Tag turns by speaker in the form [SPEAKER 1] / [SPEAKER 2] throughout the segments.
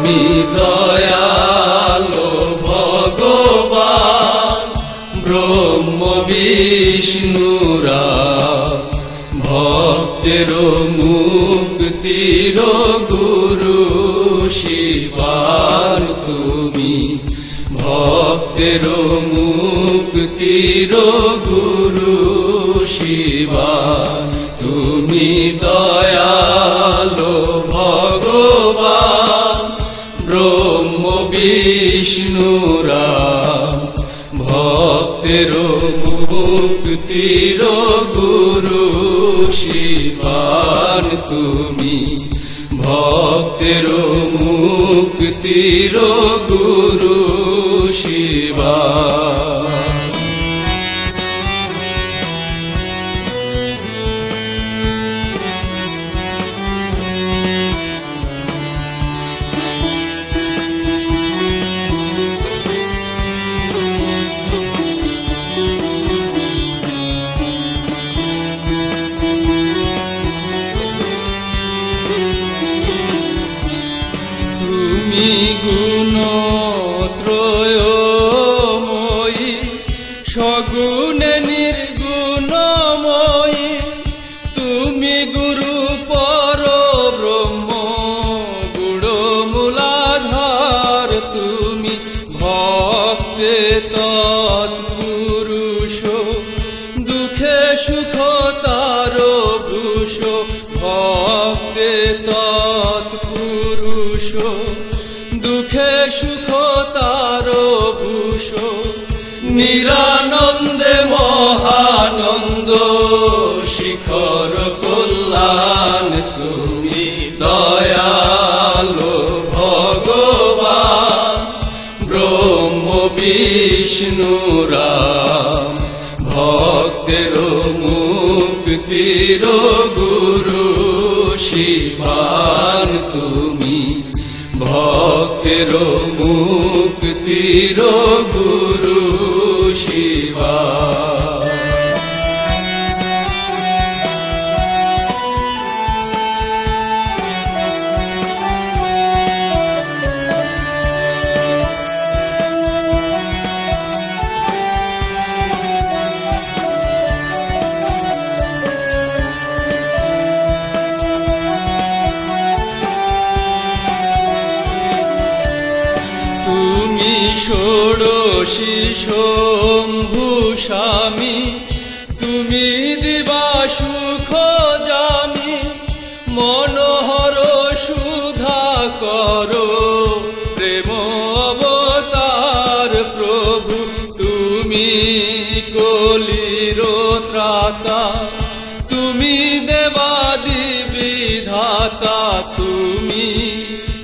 [SPEAKER 1] তুমি দয়ালো ভগবান ব্রহ্ম বিষ্ণুরা ভক্তের মুক্তির গুরু শিবান তুমি ভক্তের মুক্তির গুরু শিবান তুমি দয়ালো ভগবান ব্রহ্ম বিষ্ণুরা ভক্তের মুক্তির গুরু শিবান তুমি ভক্তের মুক্তির গুরু শিবান। তুমি গুণত্রয়ময়ী সগুণে নির্গুণময়ী তুমি গুরু পরব্রহ্ম গুণমূলাধার তুমি ভক্তে তৎপুরুষ দুঃখে সুখ তার ভূষ ভক্তে তৎপুরুষ দুঃখে সুখ তার ভূষ নিরানন্দে মহানন্দ শিখর কল্যাণ তুমি দয়ালো ভগবান ব্রহ্ম বিষ্ণুরা ভক্তের মুক্তির গুরু শিবান তুমি ভক্তের মুক্তির গুরু শিবান। তুমি ষোড়শী শম্ভু স্বামী তুমি দিবা সুখ জামি মনোহর সুধা করো প্রেম অবতার প্রভু তুমি কলির ত্রাতা তুমি দেবাদি বিধাতা তুমি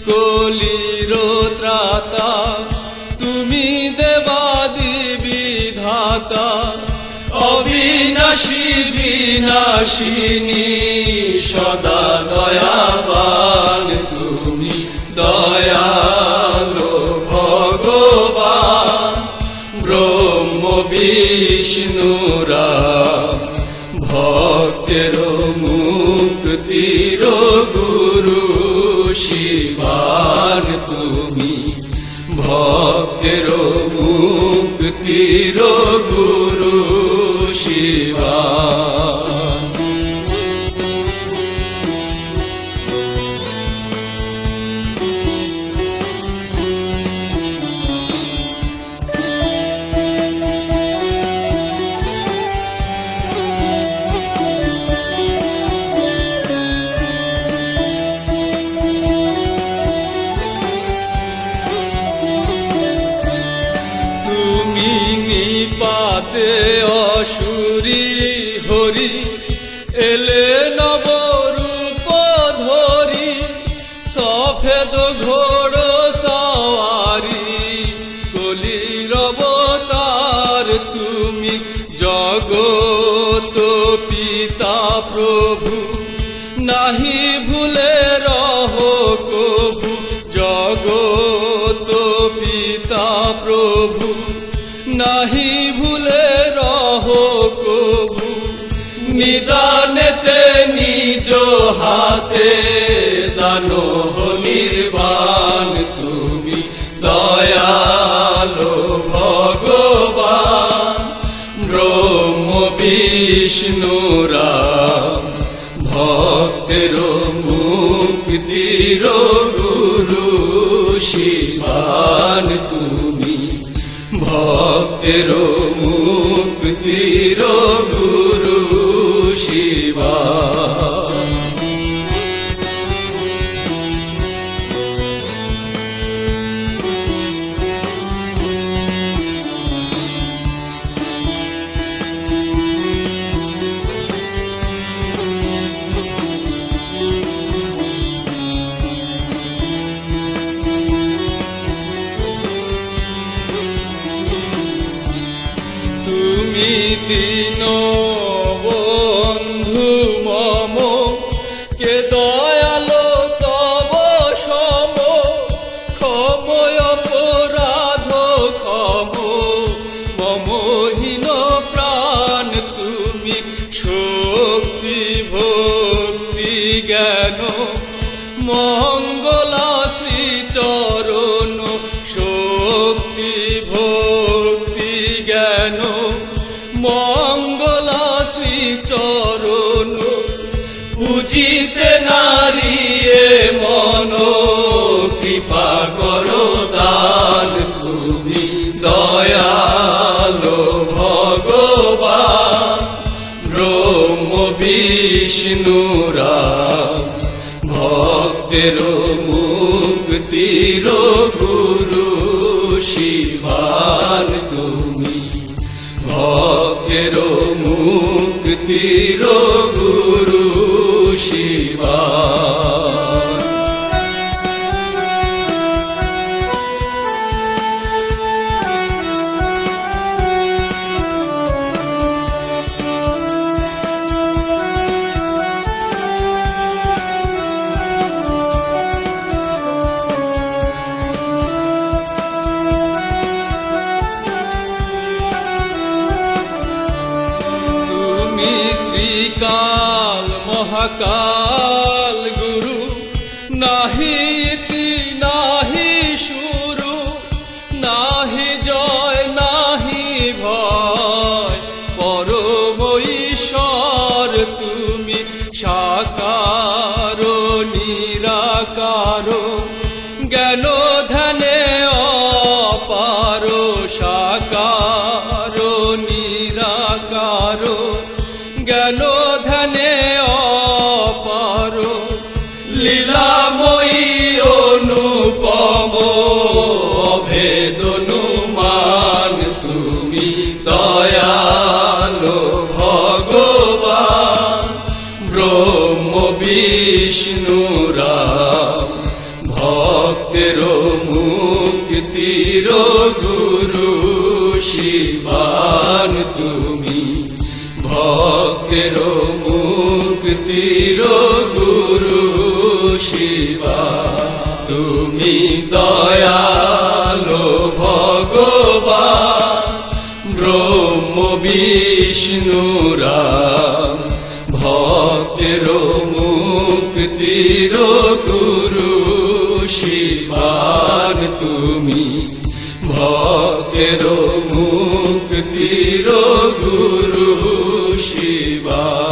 [SPEAKER 1] কলির ত্রাতা তুমি দেবাদি বিধাতা অবিনাশী বিনাশিনী সদা দয়াবান তুমি দয়ালো ভগবান ব্রহ্ম বিষ্ণুরা ভক্তের মুক্তির গুরু শিবান তুমি ভক্তের মুক্তির গুরু শিবান। পাতে অসুরি হরি এলে নবরূপ ধরি সফেদ ঘোড় সওয়ারি কলির অবতার তুমি জগত পিতা প্রভু নাহি ভুলে রহ কভু জগত পিতা প্রভু নাহি ভুলে রহ কভু নিদানেতে নিজ হাতে দানো নির্বাণ। দয়ালো ভগবান ব্রহ্ম বিষ্ণু রাম ভক্তের মুক্তির গুরু শিবান তুমি ভক্তের মুক্তির গুরু শিবান। তুমি দীন বন্ধু মম কে দয়ালো তব সম ক্ষময় অপরাধ ক্ষম মমহীন প্রাণ তুমি শক্তি ভক্তি জ্ঞান মঙ্গলা শ্রীচরণ শক্তি ভক্তি জ্ঞান মঙ্গলা শ্রীচরণ পূজিতে নারীয়ে মন কৃপা করো দান তুমি দয়ালো ভগবান ব্রহ্ম বিষ্ণু রাম ভক্তের মুক্তির গুরু শিবান তুমি ভক্তের মুক্তির গুরু শিবান। ত্রিকাল মহাকাল গুরু নাহি ইতি নাহি শুরু নাহি জয় নাহি ভয় পরম ঈশ্বর তুমি সাকার নিরাকার জ্ঞান ধ্যানে অপার সাকার নিরাকার জ্ঞান ধ্যানে অপার লীলাময়ী অনুপম অভেদনুমান তুমি দয়ালো ভগবান ব্রহ্ম বিষ্ণু রাম ভক্তের মুক্তির গুরু শিবান তুমি ভক্তের মুক্তির গুরু শিবান তুমি দয়ালো ভগবান ব্রহ্ম বিষ্ণু রাম ভক্তের মুক্তির গুরু শিবান তুমি ভক্তের মুক্তির গুরু শিবান।